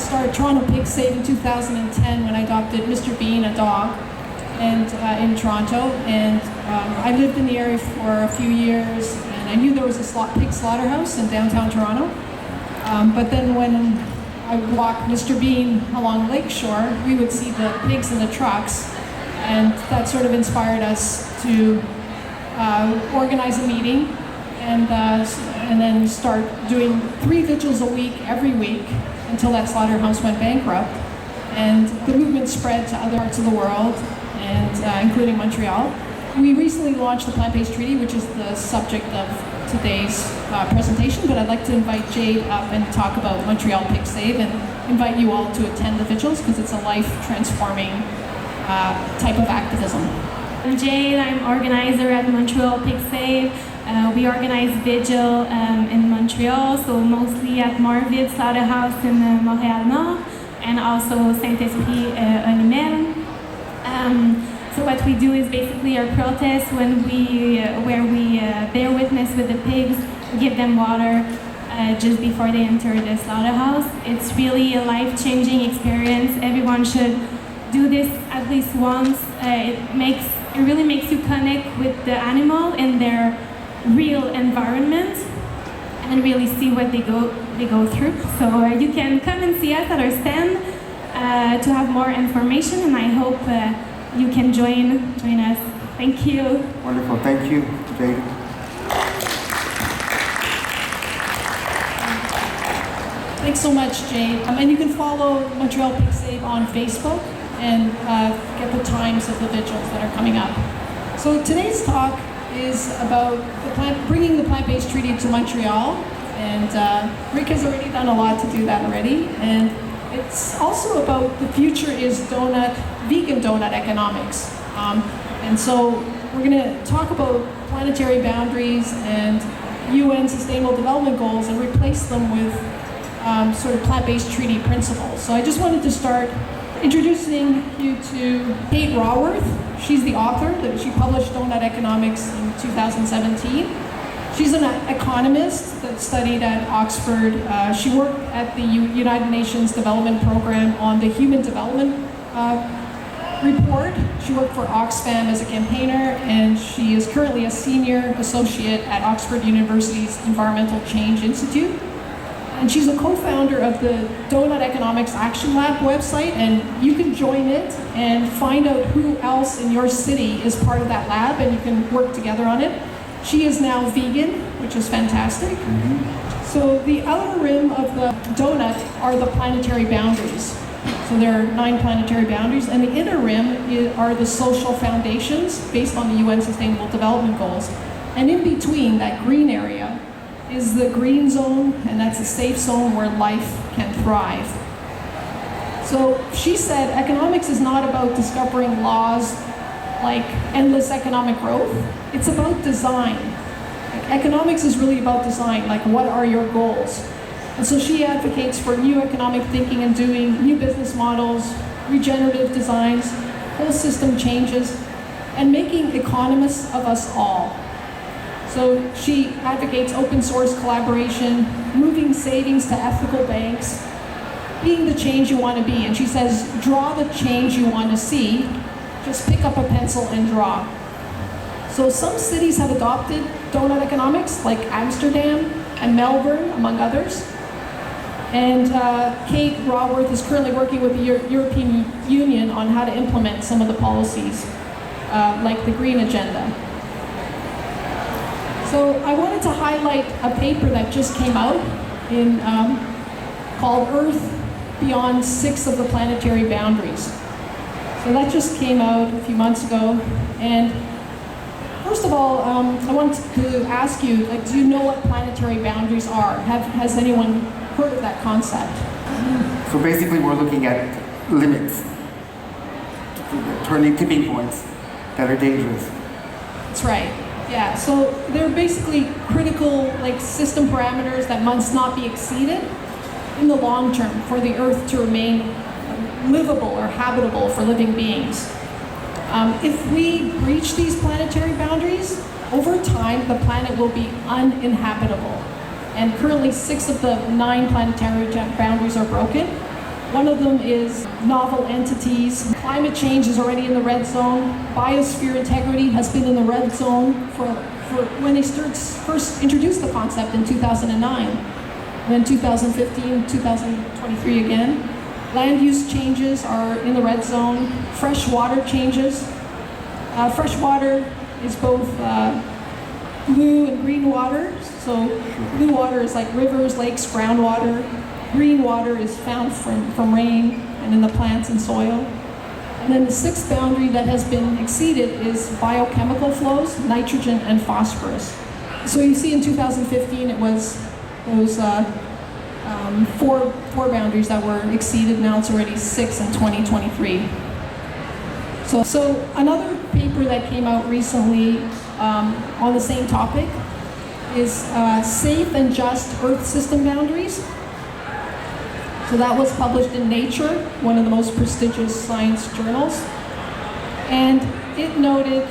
started Toronto Pig Save in 2010 when I adopted Mr. Bean, a dog, and in Toronto. And I lived in the area for a few years, and I knew there was a pig slaughterhouse in downtown Toronto. But then when I would walk Mr. Bean along Lakeshore, we would see the pigs in the trucks, and that sort of inspired us to organize a meeting and then start doing 3 vigils a week every week until that slaughterhouse went bankrupt. And the movement spread to other parts of the world, and including Montreal. We recently launched the Plant-Based Treaty, which is the subject of today's presentation, but I'd like to invite Jade up and talk about Montreal Pig Save and invite you all to attend the vigils because it's a life-transforming type of activism. I'm Jade, I'm organizer at Montreal Pig Save. We organize vigil in Montreal, so mostly at Marville Slaughterhouse in Montreal Nord, and also Saint-Esprit Animal. So what we do is basically our protest where we bear witness with the pigs, give them water just before they enter the slaughterhouse. It's really a life-changing experience. Everyone should do this at least once. It really makes you connect with the animal in their real environment and really see what they go through. So you can come and see us at our stand to have more information, and I hope you can join us. Thank you. Wonderful. Thank you, Jade. Thanks so much, Jade. And you can follow Montreal Pig Save on Facebook and get the times of the vigils that are coming up. So today's talk is about bringing the Plant-Based Treaty to Montreal, and Rick has already done a lot to do that already. And it's also about the future is vegan donut economics. And so we're going to talk about planetary boundaries and UN Sustainable Development Goals and replace them with sort of plant-based treaty principles. So I just wanted to start introducing you to Kate Raworth. She's the author. She published Donut Economics in 2017. She's an economist that studied at Oxford. She worked at the United Nations Development Program on the Human Development Report. She worked for Oxfam as a campaigner, and she is currently a senior associate at Oxford University's Environmental Change Institute. And she's a co-founder of the Donut Economics Action Lab website, and you can join it and find out who else in your city is part of that lab, and you can work together on it. She is now vegan, which is fantastic. Mm-hmm. So the outer rim of the donut are the planetary boundaries. So there are 9 planetary boundaries, and the inner rim are the social foundations based on the UN Sustainable Development Goals. And in between, that green area is the green zone, and that's a safe zone where life can thrive. So she said economics is not about discovering laws like endless economic growth. It's about design. Economics is really about design, like what are your goals? And so she advocates for new economic thinking and doing, new business models, regenerative designs, whole system changes, and making economists of us all. So she advocates open source collaboration, moving savings to ethical banks, being the change you want to be. And she says, draw the change you want to see, just pick up a pencil and draw. So some cities have adopted donut economics, like Amsterdam and Melbourne, among others. And Kate Raworth is currently working with the European Union on how to implement some of the policies, like the Green Agenda. So I wanted to highlight a paper that just came out called Earth Beyond 6 of the Planetary Boundaries. So that just came out a few months ago. And first of all, I wanted to ask you, do you know what planetary boundaries are? Has anyone heard of that concept? So basically we're looking at limits, turning tipping points that are dangerous. That's right. Yeah, so they're basically critical system parameters that must not be exceeded in the long term for the Earth to remain livable or habitable for living beings. If we breach these planetary boundaries, over time the planet will be uninhabitable. And currently 6 of the 9 planetary boundaries are broken. One of them is novel entities. Climate change is already in the red zone. Biosphere integrity has been in the red zone for when they first introduced the concept in 2009. And then 2015, 2023 again. Land use changes are in the red zone. Fresh water changes. Fresh water is both blue and green water. So blue water is like rivers, lakes, groundwater. Green water is found from rain and in the plants and soil. And then the sixth boundary that has been exceeded is biochemical flows, nitrogen and phosphorus. So you see in 2015 it was those four boundaries that were exceeded. Now it's already 6 in 2023. So another paper that came out recently on the same topic is safe and just Earth system boundaries. So that was published in Nature, one of the most prestigious science journals. And it noted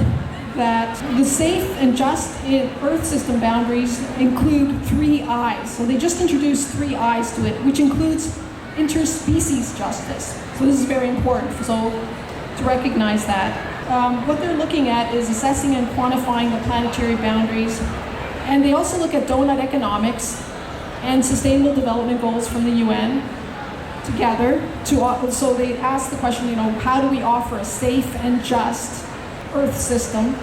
that the safe and just Earth system boundaries include 3 I's. So they just introduced 3 I's to it, which includes interspecies justice. So this is very important to recognize that. What they're looking at is assessing and quantifying the planetary boundaries. And they also look at donut economics and sustainable development goals from the UN together. So they ask the question, how do we offer a safe and just Earth system,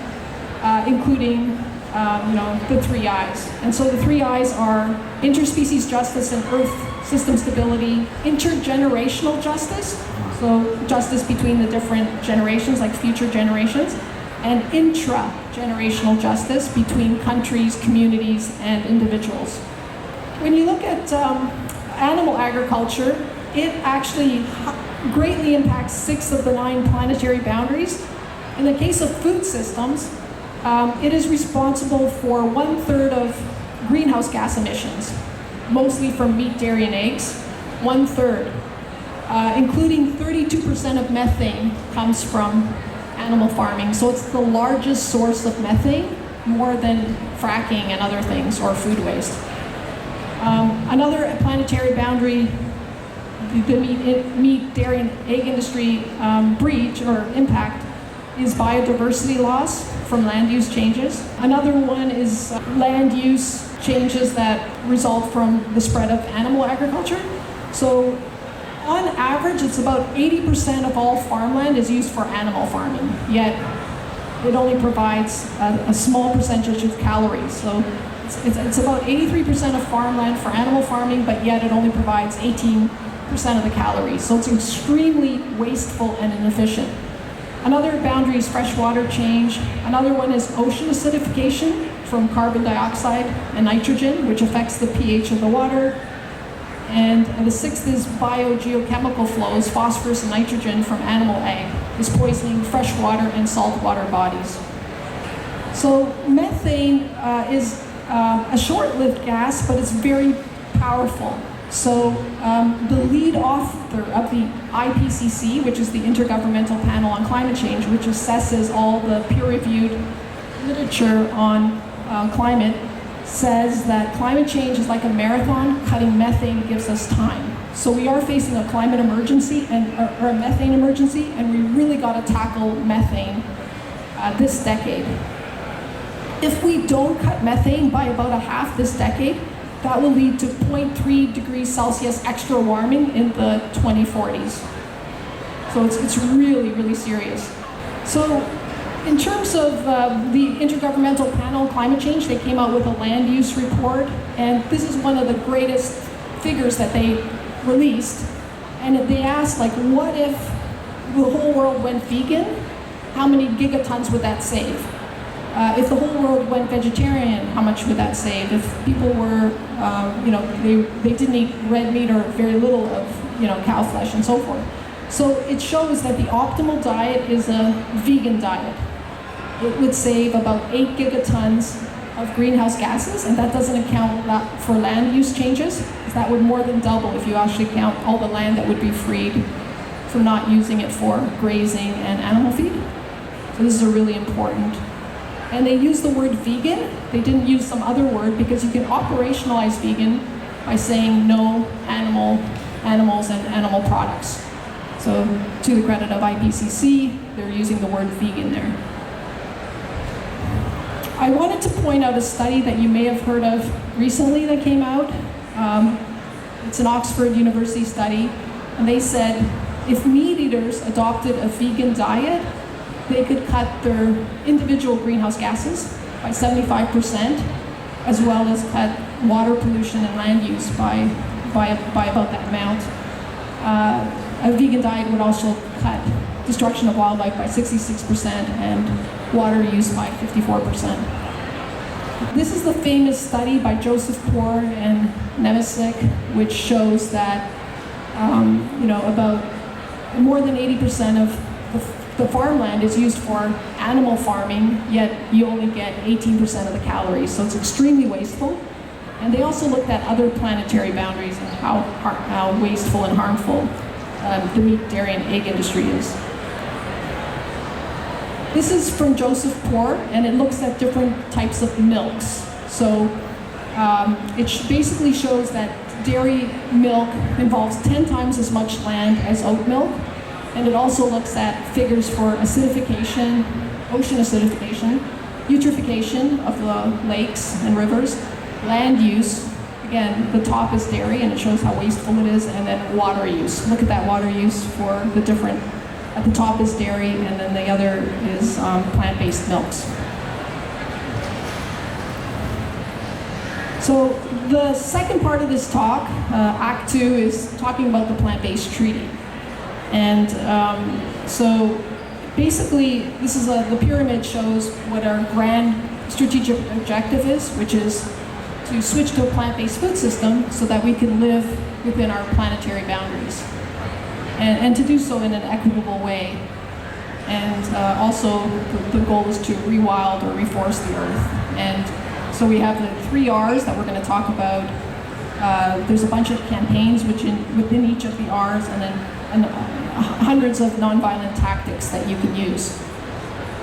including the 3 I's. And so the 3 I's are interspecies justice and Earth system stability, intergenerational justice, so justice between the different generations, like future generations, and intra-generational justice between countries, communities, and individuals. When you look at animal agriculture, it actually greatly impacts 6 of the 9 planetary boundaries. In the case of food systems, it is responsible for 1/3 of greenhouse gas emissions, mostly from meat, dairy, and eggs. 1/3, including 32% of methane comes from animal farming. So it's the largest source of methane, more than fracking and other things, or food waste. Another planetary boundary, the meat, dairy, and egg industry breach or impact is biodiversity loss from land use changes. Another one is land use changes that result from the spread of animal agriculture. So on average, it's about 80% of all farmland is used for animal farming, yet it only provides a small percentage of calories. So it's about 83% of farmland for animal farming, but yet it only provides 18% of the calories. So it's extremely wasteful and inefficient. Another boundary is freshwater change. Another one is ocean acidification from carbon dioxide and nitrogen, which affects the pH of the water. And the 6th is biogeochemical flows, phosphorus and nitrogen from animal egg, is poisoning freshwater and saltwater bodies. So methane is a short-lived gas, but it's very powerful. So the lead author of the IPCC, which is the Intergovernmental Panel on Climate Change, which assesses all the peer-reviewed literature on climate, says that climate change is like a marathon. Cutting methane gives us time. So we are facing a climate emergency or a methane emergency, and we really got to tackle methane this decade. If we don't cut methane by about a half this decade, that will lead to 0.3 degrees Celsius extra warming in the 2040s. So it's really, really serious. So in terms of the Intergovernmental Panel on Climate Change, they came out with a land use report, and this is one of the greatest figures that they released. And they asked, what if the whole world went vegan? How many gigatons would that save? If the whole world went vegetarian, how much would that save? If people were, they didn't eat red meat or very little of, cow flesh and so forth. So it shows that the optimal diet is a vegan diet. It would save about 8 gigatons of greenhouse gases, and that doesn't account for land use changes, because that would more than double if you actually count all the land that would be freed from not using it for grazing and animal feed. So this is really important. And they used the word vegan. They didn't use some other word, because you can operationalize vegan by saying no animal animals and animal products. So to the credit of IPCC, they're using the word vegan there. I wanted to point out a study that you may have heard of recently that came out. It's an Oxford University study, and they said if meat eaters adopted a vegan diet, they could cut their individual greenhouse gases by 75%, as well as cut water pollution and land use by about that amount. A vegan diet would also cut destruction of wildlife by 66% and water use by 54%. This is the famous study by Joseph Poor and Nemesic, which shows that about more than 80% of the farmland is used for animal farming, yet you only get 18% of the calories, so it's extremely wasteful. And they also looked at other planetary boundaries and how wasteful and harmful the meat, dairy, and egg industry is. This is from Joseph Poor, and it looks at different types of milks. So it basically shows that dairy milk involves 10 times as much land as oat milk, and it also looks at figures for acidification, ocean acidification, eutrophication of the lakes and rivers, land use. Again, the top is dairy, and it shows how wasteful it is, and then water use. Look at that water use for the different, at the top is dairy, and then the other is plant-based milks. So the second part of this talk, Act 2, is talking about the plant-based treaty. And so basically, this is the pyramid shows what our grand strategic objective is, which is to switch to a plant-based food system so that we can live within our planetary boundaries. And to do so in an equitable way. And also, the goal is to rewild or reforest the earth. And so we have the 3 R's that we're going to talk about. There's a bunch of campaigns within each of the R's, and then hundreds of nonviolent tactics that you can use.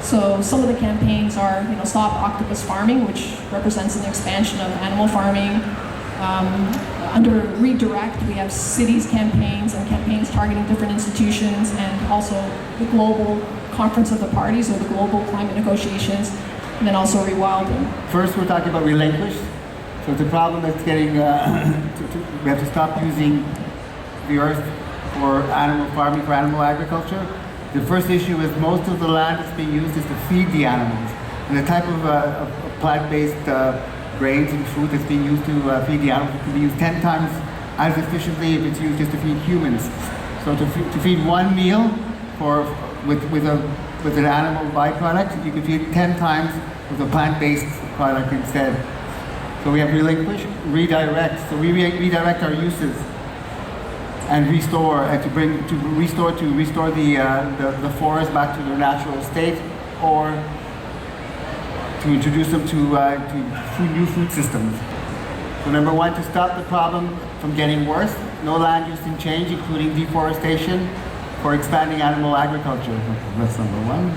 So some of the campaigns are, Stop Octopus Farming, which represents an expansion of animal farming. Under Redirect, we have cities campaigns and campaigns targeting different institutions, and also the Global Conference of the Parties, or the Global Climate Negotiations, and then also Rewilding. First, we're talking about relinquish. So it's a problem that's getting, we have to stop using the earth for animal farming, for animal agriculture. The first issue is most of the land that's being used is to feed the animals. And the type of plant-based grains and food that's being used to feed the animals can be used 10 times as efficiently if it's used just to feed humans. So to feed one meal with an animal byproduct, you can feed 10 times with a plant-based product instead. So we have relinquish, redirect. So we redirect our uses and restore, and to restore the forest back to their natural state, or to introduce them to new food systems. So number one, to stop the problem from getting worse, no land use and change, including deforestation, for expanding animal agriculture. That's number one.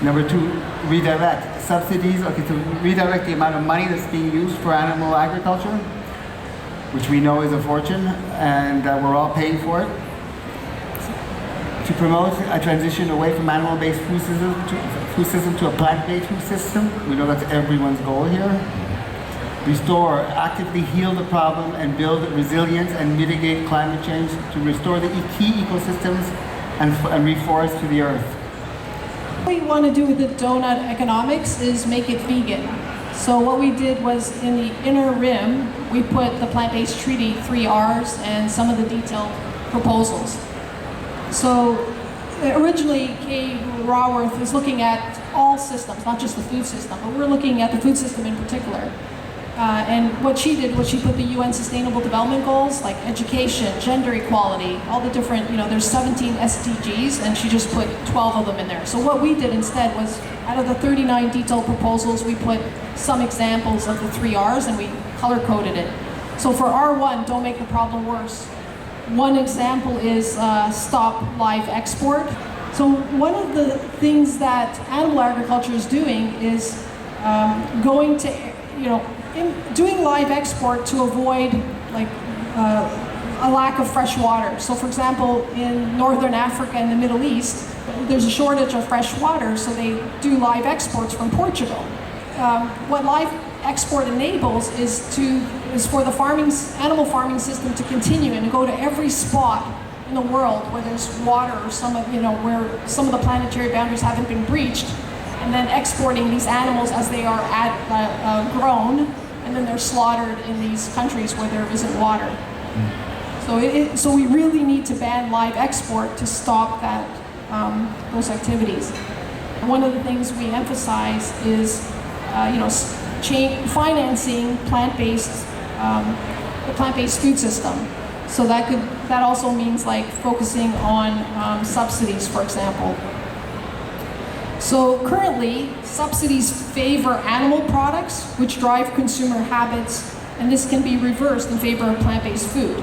Number two, redirect. Subsidies, to redirect the amount of money that's being used for animal agriculture, which we know is a fortune, and we're all paying for it. To promote a transition away from animal-based food system to a plant-based food system. We know that's everyone's goal here. Restore, actively heal the problem and build resilience and mitigate climate change to restore the key ecosystems and reforest to the earth. What we want to do with the donut economics is make it vegan. So what we did was, in the inner rim, we put the plant-based treaty 3 R's and some of the detailed proposals. So originally, Kay Raworth is looking at all systems, not just the food system, but we're looking at the food system in particular. And what she did was she put the UN Sustainable Development Goals, like education, gender equality, all the different, there's 17 SDGs, and she just put 12 of them in there. So what we did instead was, out of the 39 detailed proposals, we put some examples of the 3 R's and we color-coded it. So for R1, don't make the problem worse. One example is stop live export. So one of the things that animal agriculture is doing is going to, doing live export to avoid a lack of fresh water. So for example, in Northern Africa and the Middle East, there's a shortage of fresh water, so they do live exports from Portugal. What live export enables is for the animal farming system to continue and go to every spot in the world where there's water or where some of the planetary boundaries haven't been breached, and then exporting these animals as they are grown, and then they're slaughtered in these countries where there isn't water. So we really need to ban live export to stop those activities. One of the things we emphasize is financing the plant-based food system. So that also means like focusing on subsidies, for example. So currently, subsidies favor animal products, which drive consumer habits, and this can be reversed in favor of plant-based food.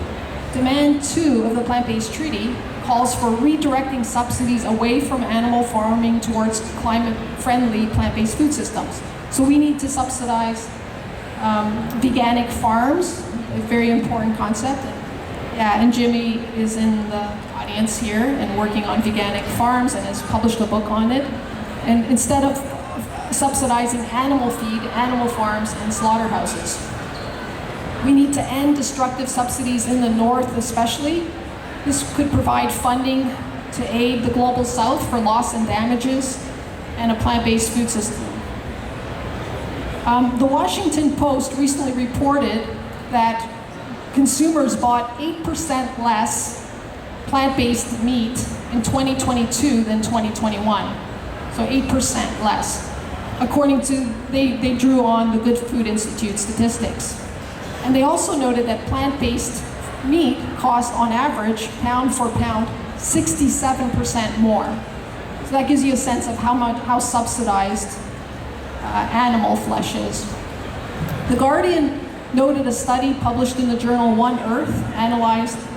Demand 2 of the plant-based treaty calls for redirecting subsidies away from animal farming towards climate-friendly plant-based food systems. So we need to subsidize veganic farms, a very important concept. Yeah, and Jimmy is in the audience here and working on veganic farms and has published a book on it. And instead of subsidizing animal feed, animal farms, and slaughterhouses. We need to end destructive subsidies in the north especially. This could provide funding to aid the global south for loss and damages and a plant-based food system. The Washington Post recently reported that consumers bought 8% less plant-based meat in 2022 than 2021. So 8% less. According to, they drew on the Good Food Institute statistics. And they also noted that plant-based meat costs on average, pound for pound, 67% more. So that gives you a sense of how subsidized animal flesh is. The Guardian noted a study published in the journal One Earth,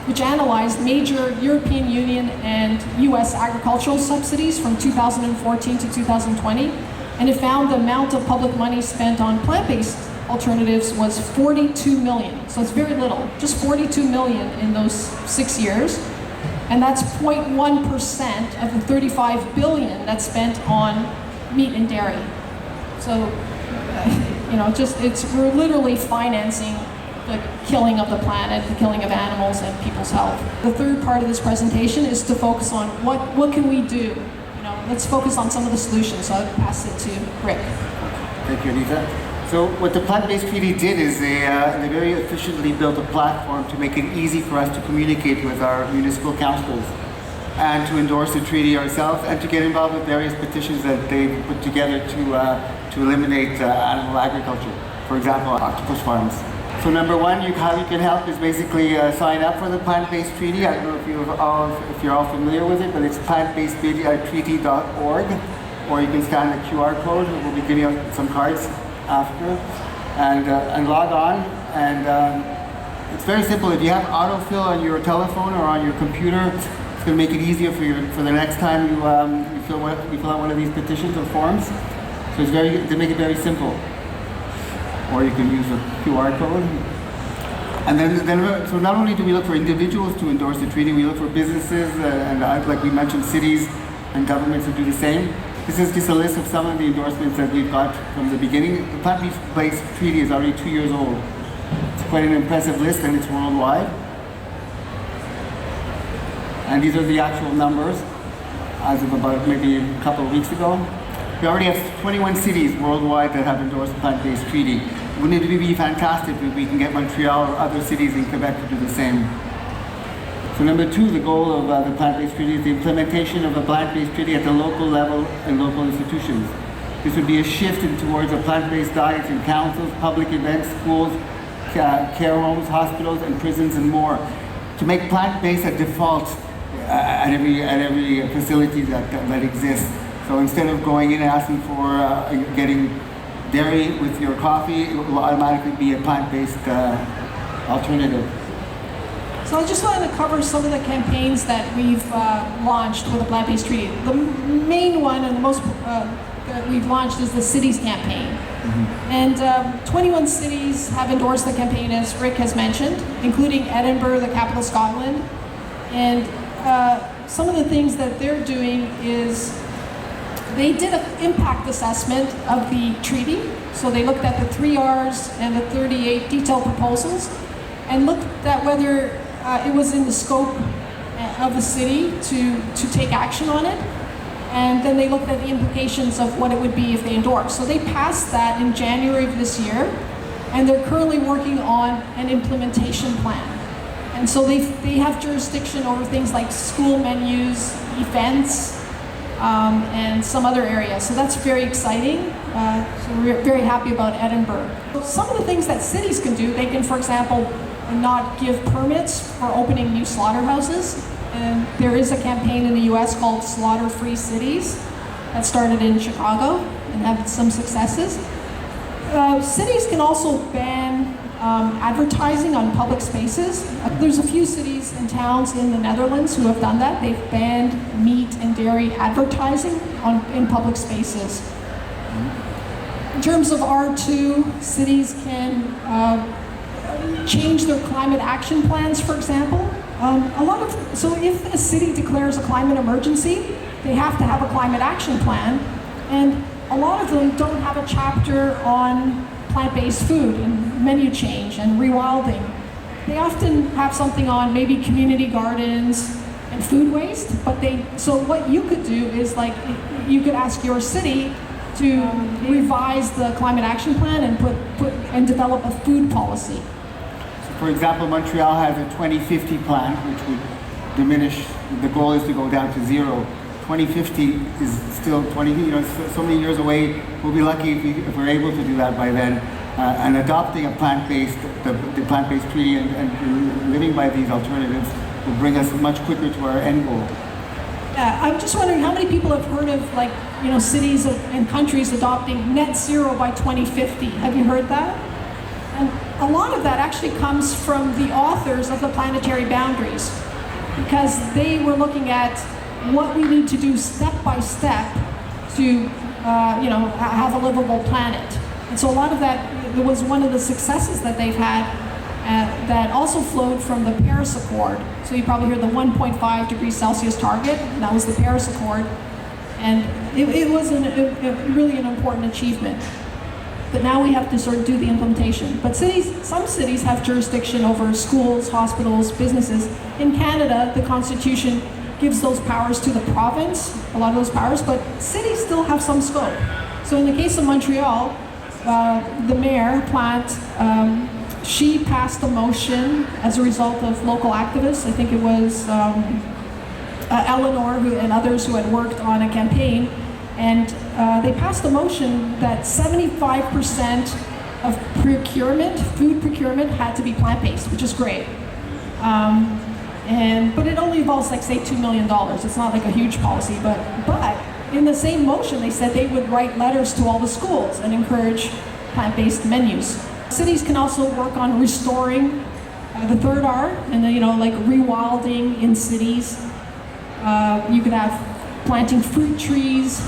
which analyzed major European Union and US agricultural subsidies from 2014 to 2020, and it found the amount of public money spent on plant-based alternatives was 42 million. So it's very little, just 42 million in those 6 years. And that's 0.1% of the 35 billion that's spent on meat and dairy. So, we're literally financing the killing of the planet, the killing of animals, and people's health. The third part of this presentation is to focus on what can we do. Let's focus on some of the solutions. So I'll pass it to Rick. Thank you, Anita. So what the plant-based treaty did is they very efficiently built a platform to make it easy for us to communicate with our municipal councils and to endorse the treaty ourselves and to get involved with various petitions that they put together to eliminate animal agriculture. For example, octopus farms. So number one, how you can help is basically sign up for the plant-based treaty. I don't know if you're all familiar with it, but it's plantbasedtreaty.org, or you can scan the QR code. We'll be giving out some cards after, and log on. And it's very simple. If you have autofill on your telephone or on your computer, it's going to make it easier for the next time you fill out one of these petitions or forms. So they make it very simple. Or you can use a QR code. And then so not only do we look for individuals to endorse the treaty, we look for businesses and like we mentioned, cities and governments to do the same. This is just a list of some of the endorsements that we've got from the beginning. The plant-based treaty is already 2 years old. It's quite an impressive list, and it's worldwide. And these are the actual numbers as of about maybe a couple of weeks ago. We already have 21 cities worldwide that have endorsed the plant-based treaty. Wouldn't it be fantastic if we can get Montreal or other cities in Quebec to do the same? So number two, the goal of the plant-based treaty is the implementation of a plant-based treaty at the local level and local institutions. This would be a shift towards a plant-based diet in councils, public events, schools, care homes, hospitals, and prisons, and more. To make plant-based a default at every facility that exists. So instead of going in and asking for getting dairy with your coffee, it will automatically be a plant-based alternative. So I just wanted to cover some of the campaigns that we've launched with the plant-based treaty. The main one and the most that we've launched is the Cities campaign. And 21 cities have endorsed the campaign, as Rick has mentioned, including Edinburgh, the capital of Scotland. And some of the things that they're doing is they did an impact assessment of the treaty. So they looked at the 3 Rs and the 38 detailed proposals and looked at whether it was in the scope of the city to take action on it. And then they looked at the implications of what it would be if they endorsed. So they passed that in January of this year, and they're currently working on an implementation plan. And so they have jurisdiction over things like school menus, events, and some other areas. So that's very exciting. So we're very happy about Edinburgh. Some of the things that cities can do, they can, for example, not give permits for opening new slaughterhouses. And there is a campaign in the US called Slaughter-Free Cities that started in Chicago and had some successes. Cities can also ban advertising on public spaces. There's a few cities and towns in the Netherlands who have done that. They've banned meat and dairy advertising in public spaces. In terms of R2, cities can change their climate action plans, for example. So if a city declares a climate emergency, they have to have a climate action plan, and a lot of them don't have a chapter on plant-based food and menu change and rewilding. They often have something on maybe community gardens and food waste, so what you could do is like, you could ask your city to revise the climate action plan and develop a food policy. For example, Montreal has a 2050 plan, which would diminish, the goal is to go down to 0. 2050 is still so many years away. We'll be lucky if we're able to do that by then. And adopting a plant-based, the plant-based treaty and living by these alternatives will bring us much quicker to our end goal. Yeah, I'm just wondering how many people have heard of cities and countries adopting net zero by 2050. Have you heard that? And a lot of that actually comes from the authors of the planetary boundaries, because they were looking at what we need to do step by step to have a livable planet. And so a lot of that was one of the successes that they've had that also flowed from the Paris Accord. So you probably heard the 1.5 degrees Celsius target, and that was the Paris Accord. And it was really an important achievement. But now we have to sort of do the implementation. But some cities have jurisdiction over schools, hospitals, businesses. In Canada, the Constitution gives those powers to the province, a lot of those powers, but cities still have some scope. So in the case of Montreal, the mayor, Plante, she passed a motion as a result of local activists. I think it was Eleanor and others who had worked on a campaign. And they passed a motion that 75% of food procurement had to be plant-based, which is great. But it only involves say $2 million. It's not like a huge policy, but in the same motion they said they would write letters to all the schools and encourage plant-based menus. Cities can also work on restoring the 3rd R, and like rewilding in cities. You could have planting fruit trees,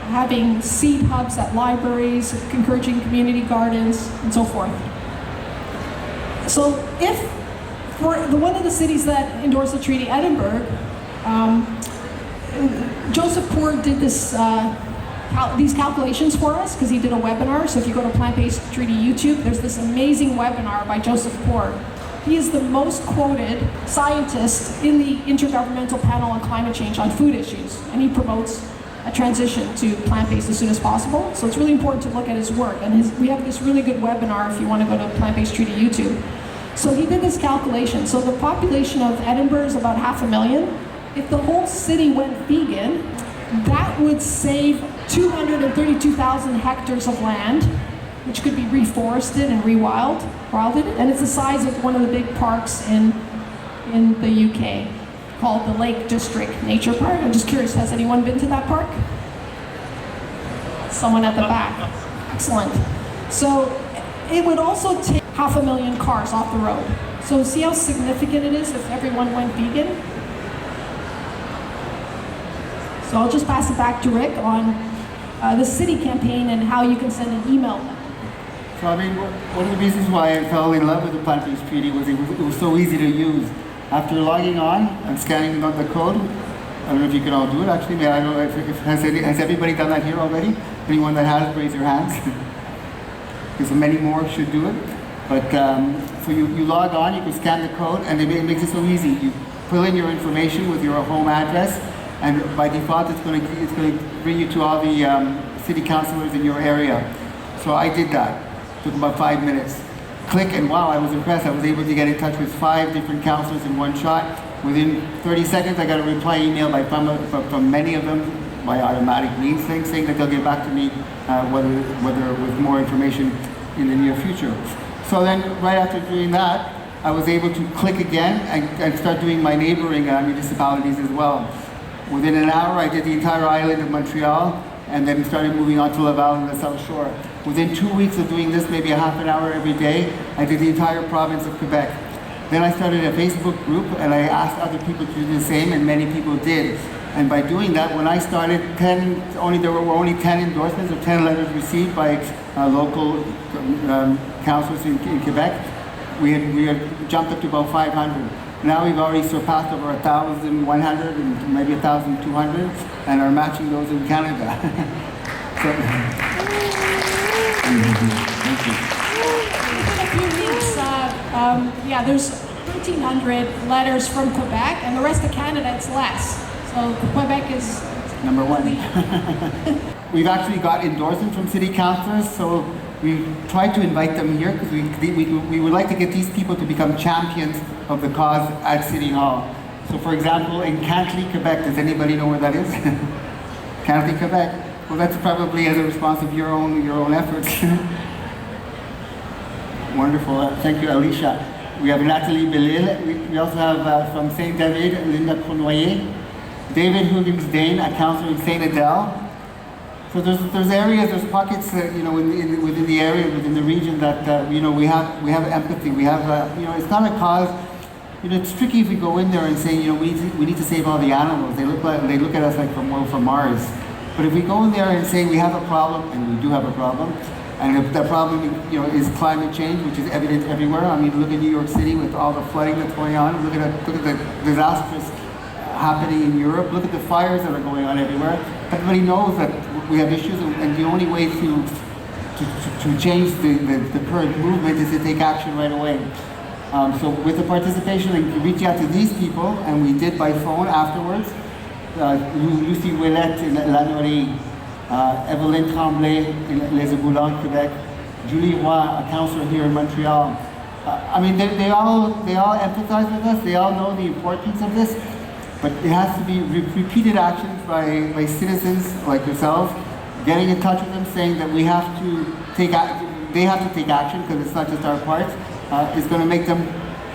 having seed hubs at libraries, encouraging community gardens, and so forth. So if, for one of the cities that endorsed the treaty, Edinburgh, Joseph Poor did these calculations for us, because he did a webinar. So if you go to Plant-Based Treaty YouTube, there's this amazing webinar by Joseph Poor. He is the most quoted scientist in the Intergovernmental Panel on Climate Change on food issues, and he promotes a transition to plant-based as soon as possible. So it's really important to look at his work. And we have this really good webinar if you want to go to Plant-Based Treaty YouTube. So he did this calculation. So the population of Edinburgh is about 500,000. If the whole city went vegan, that would save 232,000 hectares of land, which could be reforested and rewilded. And it's the size of one of the big parks in the UK, called the Lake District Nature Park. I'm just curious, has anyone been to that park? Someone at the back. Excellent. So it would also take 500,000 cars off the road. So see how significant it is if everyone went vegan? So I'll just pass it back to Rick on the city campaign and how you can send an email. So I mean, one of the reasons why I fell in love with the plant-based treaty was it was so easy to use. After logging on and scanning the code, I don't know if you can all do it actually. I don't know if has everybody done that here already? Anyone that has, raise your hands. Because many more should do it. But so you log on, you can scan the code, and it makes it so easy. You fill in your information with your home address, and by default, it's going to bring you to all the city councilors in your area. So I did that. Took about 5 minutes. Click, and wow, I was impressed. I was able to get in touch with 5 different councilors in one shot. Within 30 seconds, I got a reply email from many of them by automatic means, saying that they'll get back to me whether with more information in the near future. So then, right after doing that, I was able to click again and start doing my neighboring municipalities as well. Within an hour, I did the entire island of Montreal, and then started moving on to Laval and the South Shore. Within 2 weeks of doing this, maybe a half an hour every day, I did the entire province of Quebec. Then I started a Facebook group, and I asked other people to do the same, and many people did. And by doing that, when I started, there were only 10 endorsements or 10 letters received by local councillors in Quebec. We had jumped up to about 500. Now we've already surpassed over 1,100 and maybe 1,200, and are matching those in Canada. So, thank you. In a few weeks, there's 1,300 letters from Quebec, and the rest of Canada, it's less. So Quebec is number one. We've actually got endorsement from city councillors, so we tried to invite them here because we would like to get these people to become champions of the cause at City Hall. So for example, in Cantley, Quebec, does anybody know where that is? Cantley, Quebec. Well, that's probably as a response of your own efforts. Wonderful. Thank you, Alicia. We have Nathalie Bellil. We also have from St. David, Linda Cournoyer. David Huggins-Dane, a councillor in St. Adele. So there's areas, there's pockets, within the area, within the region that we have empathy. We have, it's not a cause. It's tricky if we go in there and say, we need to save all the animals. They look at us like from Mars. But if we go in there and say we have a problem, and we do have a problem, and if that problem, is climate change, which is evident everywhere. I mean, look at New York City with all the flooding that's going on. Look at the disastrous happening in Europe. Look at the fires that are going on everywhere. Everybody knows that we have issues, and the only way to change the current movement is to take action right away. So with the participation and reaching out to these people, and we did by phone afterwards, Lucie Ouellette in La Norie, Evelyn Tremblay in Les Aboulans, Quebec, Julie Roy, a councillor here in Montreal. They all empathize with us. They all know the importance of this. But it has to be repeated actions by citizens like yourselves, getting in touch with them, saying that they have to take action because it's not just our part, is going to make them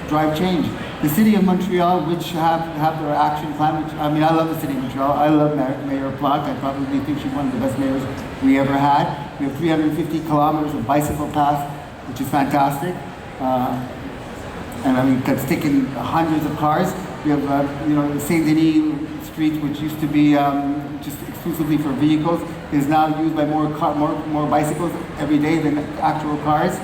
drive change. The city of Montreal, which have their action plan, I love the city of Montreal. I love Mayor Plante. I probably think she's one of the best mayors we ever had. We have 350 kilometers of bicycle paths, which is fantastic. That's taken hundreds of cars. We have, Saint Denis Street, which used to be just exclusively for vehicles, is now used by more bicycles every day than actual cars.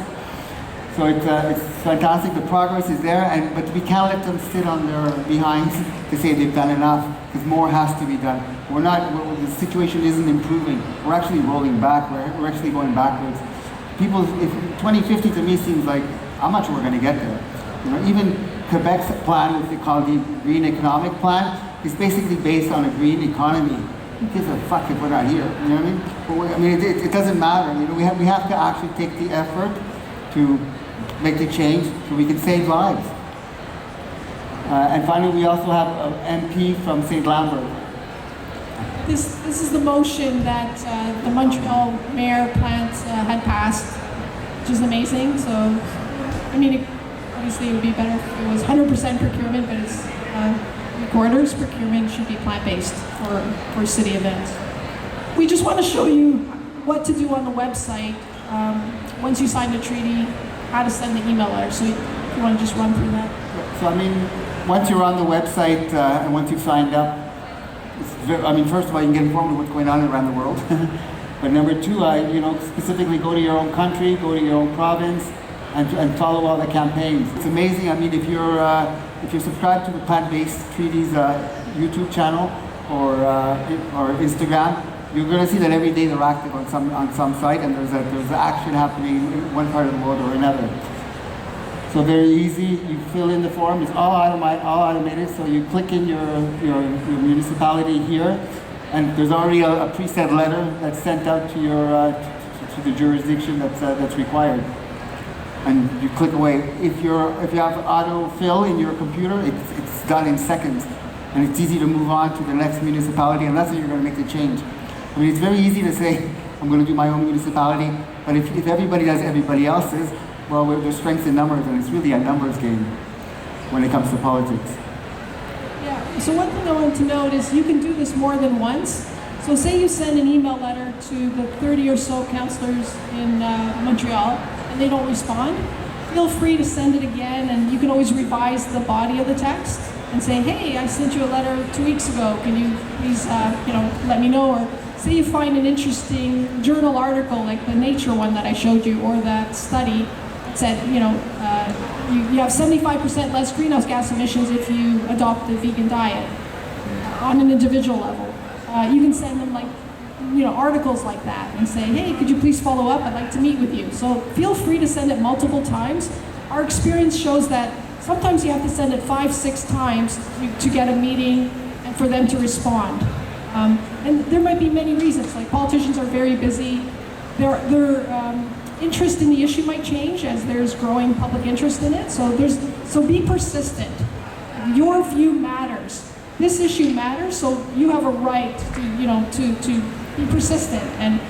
So it's fantastic. The progress is there, but we can't let them sit on their behinds to say they've done enough, because more has to be done. The situation isn't improving. We're actually rolling back. We're actually going backwards. 2050 to me seems like, I'm not sure we're going to get there. Even Quebec's plan, which they call the Green Economic Plan, is basically based on a green economy. Who gives a fuck if we're not here? You know what I mean? It doesn't matter. We have to actually take the effort to make the change so we can save lives. And finally, we also have an MP from St. Lambert. This is the motion that the Montreal Mayor Plante had passed, which is amazing. So, obviously it would be better if it was 100% procurement, but it's quarters procurement should be plant-based for city events. We just want to show you what to do on the website once you sign the treaty, how to send the email letter. So if you want to just run through that. So once you're on the website and once you've signed up, first of all, you can get informed of what's going on around the world. But number two, specifically go to your own country, go to your own province, and follow all the campaigns. It's amazing. I mean, if you're subscribed to the Plant-Based Treaties YouTube channel or Instagram, you're going to see that every day they're active on some site, and there's action happening in one part of the world or another. So very easy. You fill in the form. It's all automated. So you click in your municipality here, and there's already a preset letter that's sent out to your to the jurisdiction that's required. And you click away. If you have auto-fill in your computer, it's done in seconds. And it's easy to move on to the next municipality, and that's how you're going to make the change. I mean, it's very easy to say, I'm going to do my own municipality, but if everybody does everybody else's, well, there's strength in numbers, and it's really a numbers game when it comes to politics. Yeah, so one thing I wanted to note is you can do this more than once. So say you send an email letter to the 30 or so councillors in Montreal, and they don't respond, feel free to send it again, and you can always revise the body of the text and say, hey, I sent you a letter 2 weeks ago, can you please let me know? Or say you find an interesting journal article like the Nature one that I showed you, or that study that said, you have 75% less greenhouse gas emissions if you adopt the vegan diet on an individual level. You can send them articles like that and say, hey, could you please follow up? I'd like to meet with you. So feel free to send it multiple times. Our experience shows that sometimes you have to send it 5-6 times to get a meeting and for them to respond. And there might be many reasons, like politicians are very busy. Their interest in the issue might change as there's growing public interest in it. So be persistent. Your view matters. This issue matters, so you have a right to be persistent and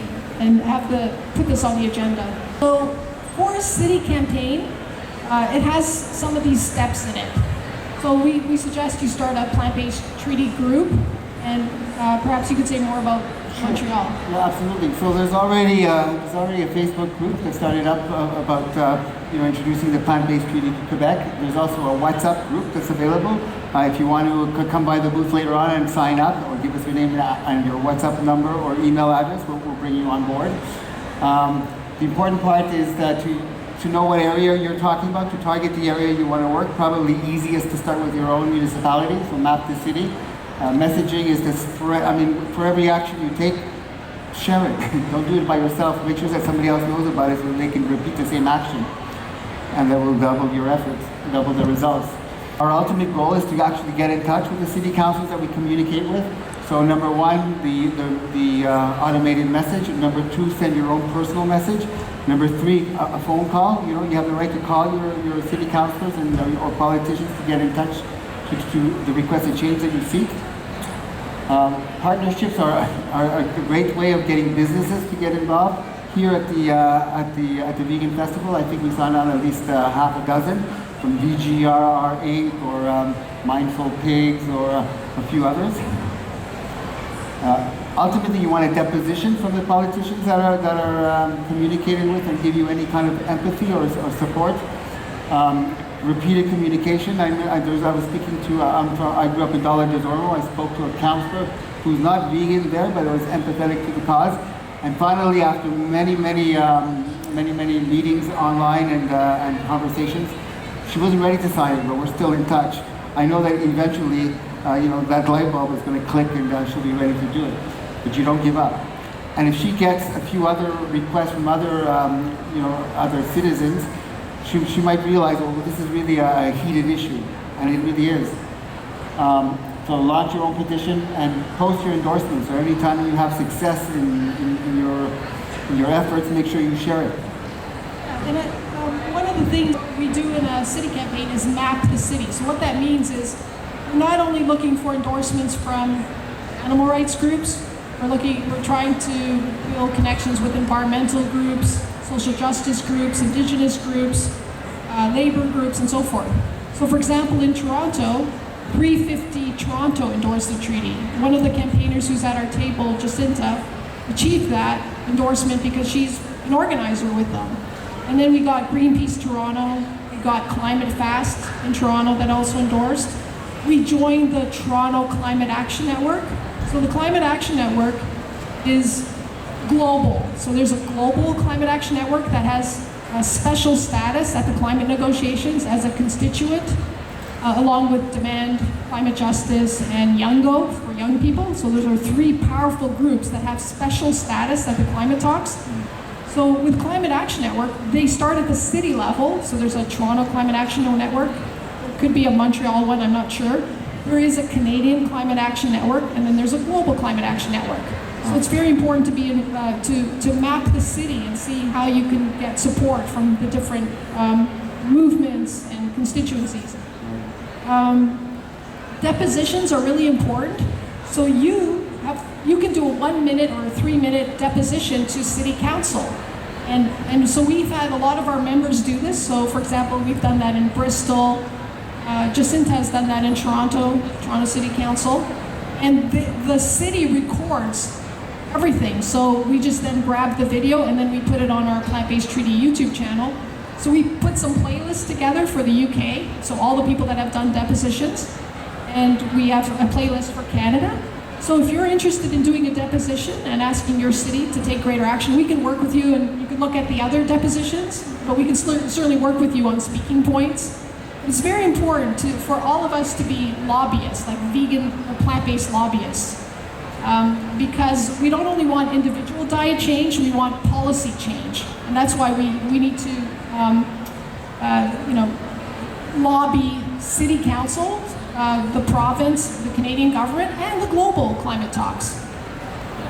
put this on the agenda. So for a city campaign, it has some of these steps in it. So we suggest you start a plant-based treaty group, and perhaps you could say more about Montreal. Yeah, absolutely. So there's already a Facebook group that started up about introducing the plant-based treaty to Quebec. There's also a WhatsApp group that's available. If you want to come by the booth later on and sign up, or give us your name and your WhatsApp number or email address, we'll bring you on board. The important part is that to know what area you're talking about, to target the area you want to work. Probably easiest to start with your own municipality, so map the city. Messaging is to spread. I mean, for every action you take, share it. Don't do it by yourself. Make sure that somebody else knows about it so they can repeat the same action, and that will double your efforts, double the results. Our ultimate goal is to actually get in touch with the city councils that we communicate with. So number one, the automated message. Number two, send your own personal message. Number three, a phone call. You have the right to call your city councilors or politicians to get in touch to the requested change that you seek. Partnerships are a great way of getting businesses to get involved. Here at the Vegan Festival, I think we signed on at least half a dozen, from VGRR Inc. or Mindful Pigs or a few others. Ultimately, you want a deposition from the politicians that are communicating with and give you any kind of empathy or support. Repeated communication. I was speaking to. I grew up in Dollar de Zorro. I spoke to a counselor who's not vegan there, but was empathetic to the cause. And finally, after many meetings online and conversations, she wasn't ready to sign it, but we're still in touch. I know that eventually, that light bulb is going to click and she'll be ready to do it. But you don't give up. And if she gets a few other requests from other citizens, she might realize, well, this is really a heated issue, and it really is. So launch your own petition and post your endorsements, or anytime you have success in your efforts, make sure you share it. And one of the things we do in a city campaign is map the city. So what that means is we're not only looking for endorsements from animal rights groups, we're trying to build connections with environmental groups, social justice groups, indigenous groups, labor groups, and so forth. So for example, in Toronto, 350 Toronto endorsed the treaty. One of the campaigners who's at our table, Jacinta, achieved that endorsement because she's an organizer with them. And then we got Greenpeace Toronto, we got Climate Fast in Toronto that also endorsed. We joined the Toronto Climate Action Network. So the Climate Action Network is global. So there's a global climate action network that has a special status at the climate negotiations as a constituent, along with Demand, Climate Justice, and Youngo for young people. So those are three powerful groups that have special status at the climate talks. So with Climate Action Network, they start at the city level. So there's a Toronto Climate Action Network. There could be a Montreal one, I'm not sure. There is a Canadian Climate Action Network, and then there's a Global Climate Action Network. So it's very important to be to map the city and see how you can get support from the different movements and constituencies. Depositions are really important. So you can do a 1 minute or a 3 minute deposition to city council. And so we've had a lot of our members do this. So for example, we've done that in Bristol. Jacinta has done that in Toronto City Council. And the city records everything. So we just then grab the video and then we put it on our Plant-Based Treaty YouTube channel. So we put some playlists together for the UK, so all the people that have done depositions, and we have a playlist for Canada. So if you're interested in doing a deposition and asking your city to take greater action, we can work with you, and you can look at the other depositions, but we can certainly work with you on speaking points. It's very important for all of us to be lobbyists, like vegan or plant-based lobbyists. Because we don't only want individual diet change, we want policy change. And that's why we need to lobby city council, the province, the Canadian government, and the global climate talks.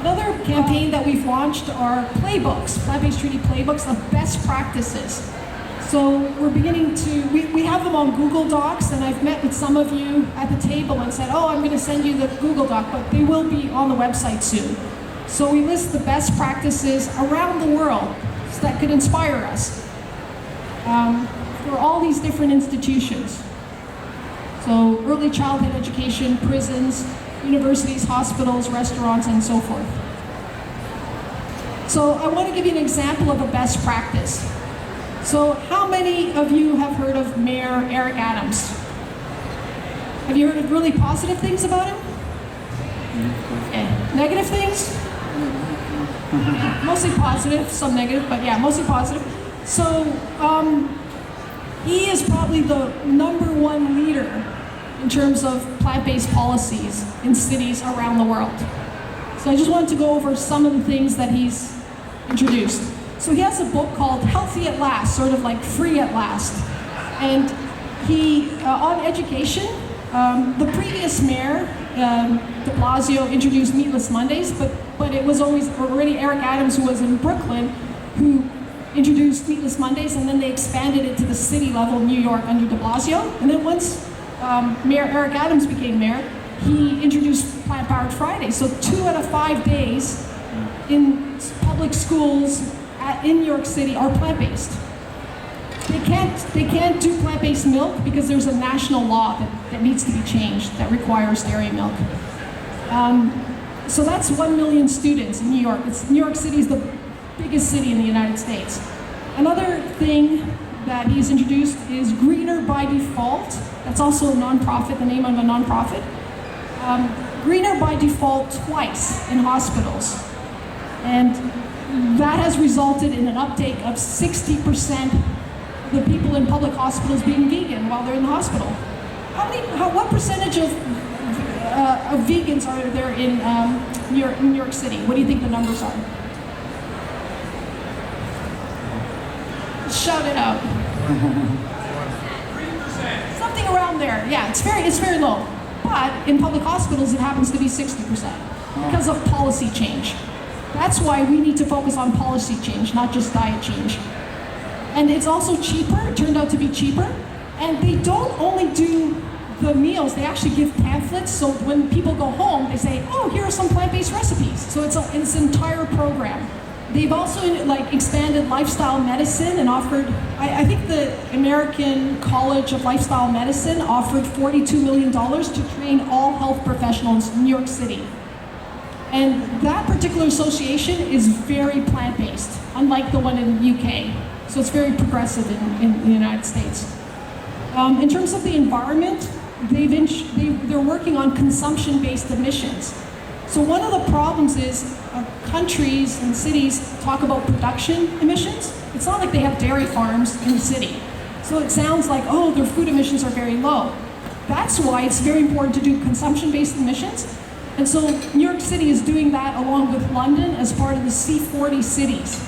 Another campaign that we've launched are playbooks, plant-based treaty playbooks of best practices. So we're beginning to, we have them on Google Docs, and I've met with some of you at the table and said, oh, I'm going to send you the Google Doc, but they will be on the website soon. So we list the best practices around the world that could inspire us for all these different institutions. So early childhood education, prisons, universities, hospitals, restaurants, and so forth. So I want to give you an example of a best practice. So how many of you have heard of Mayor Eric Adams? Have you heard of really positive things about him? Okay. Negative things? Okay. Mostly positive, some negative, but yeah, mostly positive. So he is probably the #1 leader in terms of plant-based policies in cities around the world. So I just wanted to go over some of the things that he's introduced. So he has a book called Healthy at Last, sort of like Free at Last. And he, on education, the previous mayor, de Blasio, introduced Meatless Mondays, but it was already Eric Adams, who was in Brooklyn, who introduced Meatless Mondays, and then they expanded it to the city level in New York under de Blasio. And then once Mayor Eric Adams became mayor, he introduced Plant-Powered Friday. So 2 out of 5 days in public schools in New York City are plant-based. They can't do plant-based milk because there's a national law that needs to be changed that requires dairy milk. So that's 1 million students in New York. New York City is the biggest city in the United States. Another thing that he's introduced is Greener by Default. That's also a nonprofit, the name of a nonprofit. Greener by Default twice in hospitals. And that has resulted in an uptake of 60% of the people in public hospitals being vegan while they're in the hospital. What percentage of vegans are there in New York City? What do you think the numbers are? Shout it out. 3%. Something around there. Yeah, it's very low. But in public hospitals, it happens to be 60% because of policy change. That's why we need to focus on policy change, not just diet change. And it's also cheaper. It turned out to be cheaper. And they don't only do the meals, they actually give pamphlets. So when people go home, they say, oh, here are some plant-based recipes. So it's an entire program. They've also expanded lifestyle medicine and offered, I think the American College of Lifestyle Medicine offered $42 million to train all health professionals in New York City. And that particular association is very plant-based, unlike the one in the UK. So it's very progressive in the United States. In terms of the environment, they're working on consumption-based emissions. So one of the problems is countries and cities talk about production emissions, it's not like they have dairy farms in the city. So it sounds like, oh, their food emissions are very low. That's why it's very important to do consumption-based emissions. And so New York City is doing that along with London as part of the C40 cities.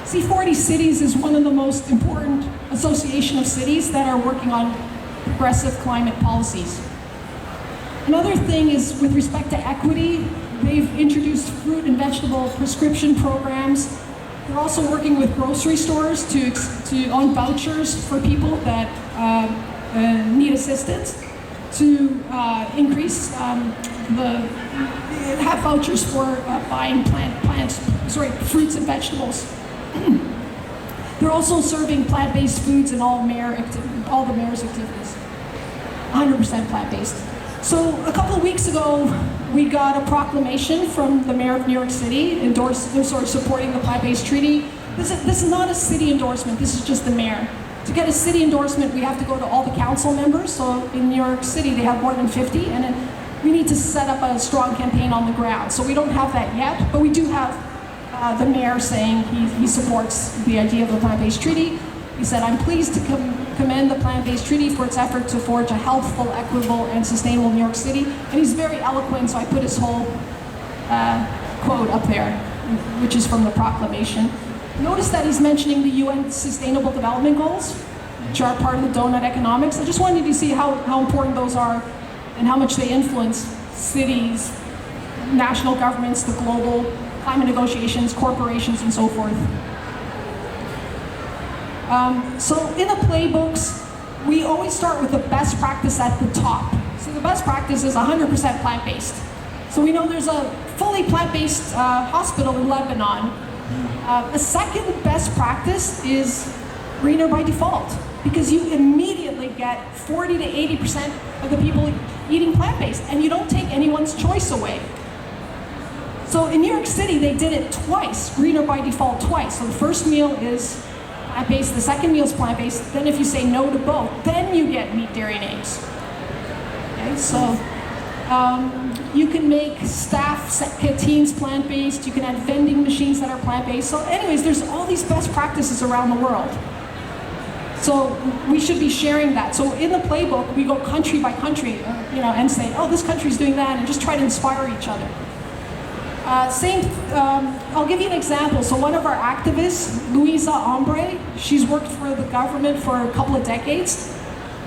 C40 cities is one of the most important association of cities that are working on progressive climate policies. Another thing is with respect to equity, they've introduced fruit and vegetable prescription programs. They're also working with grocery stores on vouchers for people that need assistance to increase have vouchers for buying fruits and vegetables. They're also serving plant-based foods in all the mayor's activities. 100% plant-based. So a couple of weeks ago, we got a proclamation from the mayor of New York City, supporting the plant-based treaty. This is not a city endorsement, this is just the mayor. To get a city endorsement, we have to go to all the council members. So in New York City, they have more than 50, and then we need to set up a strong campaign on the ground. So we don't have that yet, but we do have the mayor saying he supports the idea of the plant-based treaty. He said, I'm pleased to commend the plant-based treaty for its effort to forge a healthful, equitable, and sustainable New York City. And he's very eloquent, so I put his whole quote up there, which is from the proclamation. Notice that he's mentioning the UN Sustainable Development Goals, which are part of the donut economics. I just wanted you to see how important those are and how much they influence cities, national governments, the global climate negotiations, corporations, and so forth. So in the playbooks, we always start with the best practice at the top. So the best practice is 100% plant-based. So we know there's a fully plant-based hospital in Lebanon. A second best practice is greener by default, because you immediately get 40 to 80% of the people eating plant-based, and you don't take anyone's choice away. So in New York City, they did it twice, greener by default twice. So the first meal is plant-based, the second meal is plant-based. Then if you say no to both, then you get meat, dairy, and eggs. Okay, so you can make staff canteens plant-based, you can have vending machines that are plant-based. So anyways, there's all these best practices around the world. So we should be sharing that. So in the playbook, we go country by country, and say, oh, this country's doing that, and just try to inspire each other. I'll give you an example. So one of our activists, Louisa Ombre, she's worked for the government for a couple of decades,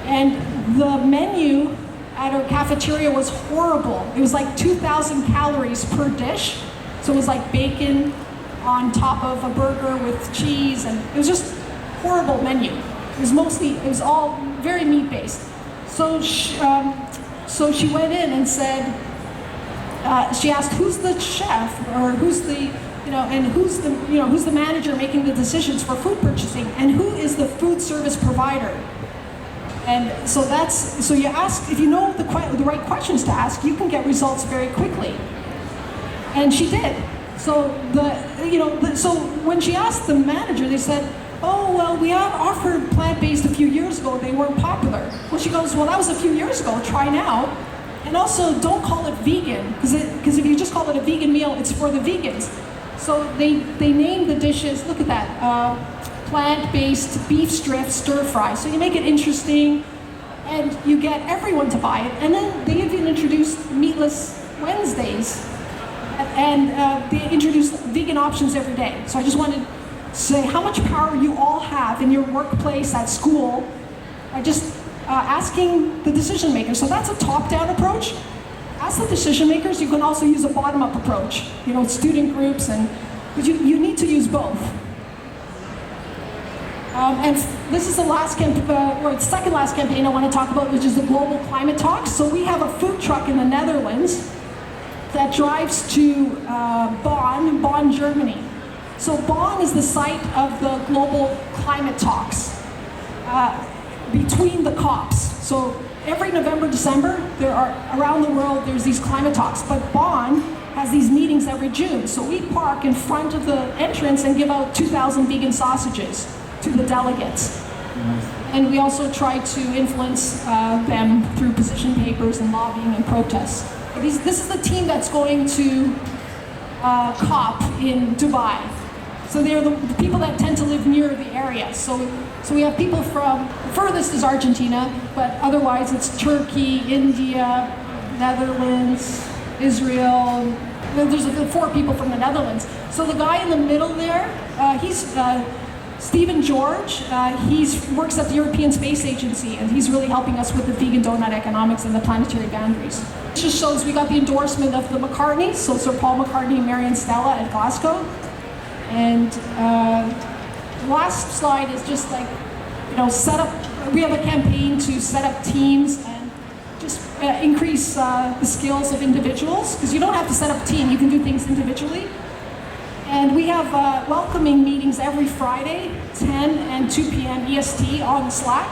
and the menu at her cafeteria was horrible. It was like 2,000 calories per dish. So it was like bacon on top of a burger with cheese, and it was just horrible menu. It was all very meat-based. So she went in and said, she asked, who's the chef, or who's the manager making the decisions for food purchasing, and who is the food service provider? And so you ask, if you know the right questions to ask, you can get results very quickly. And she did. So so when she asked the manager, they said, oh, well, we have offered plant-based a few years ago, they weren't popular. Well, she goes, well, that was a few years ago, try now. And also, don't call it vegan, because if you just call it a vegan meal, it's for the vegans. So they named the dishes, look at that, plant-based beef strip stir fry. So you make it interesting, and you get everyone to buy it. And then they even introduced Meatless Wednesdays, and they introduced vegan options every day. So I just wanted to say how much power you all have in your workplace, at school, by just asking the decision makers. So that's a top-down approach. Ask the decision makers. You can also use a bottom-up approach. Student groups, but you need to use both. And this is the second last campaign I want to talk about, which is the Global Climate Talks. So we have a food truck in the Netherlands that drives to Bonn, Germany. So Bonn is the site of the Global Climate Talks. Between the COPs. So every November, December, around the world, there's these climate talks, but Bonn has these meetings every June. So we park in front of the entrance and give out 2,000 vegan sausages to the delegates. Nice. And we also try to influence them through position papers and lobbying and protests. This is the team that's going to COP in Dubai. So they're the people that tend to live near the area. So we have people from, furthest is Argentina, but otherwise it's Turkey, India, Netherlands, Israel. There's 4 people from the Netherlands. So the guy in the middle there, he's Stephen George. He works at the European Space Agency, and he's really helping us with the vegan donut economics and the planetary boundaries. It just shows we got the endorsement of the McCartneys, so Sir Paul McCartney and Mary and Stella at Glasgow. And the last slide is just like, set up, we have a campaign to set up teams and just increase the skills of individuals, because you don't have to set up a team, you can do things individually. And we have welcoming meetings every Friday, 10 and 2 p.m. EST on Slack.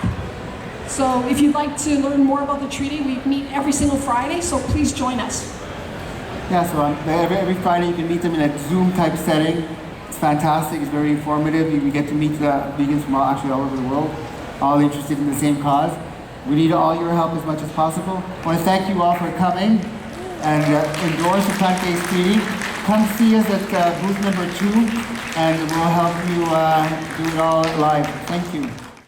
So if you'd like to learn more about the treaty, we meet every single Friday, so please join us. Yeah, so every Friday you can meet them in a Zoom type setting. It's fantastic, it's very informative. You get to meet the vegans from actually all over the world, all interested in the same cause. We need all your help as much as possible. I want to thank you all for coming and endorse the plant-based treaty. Come see us at booth number 2 and we'll help you do it all live. Thank you.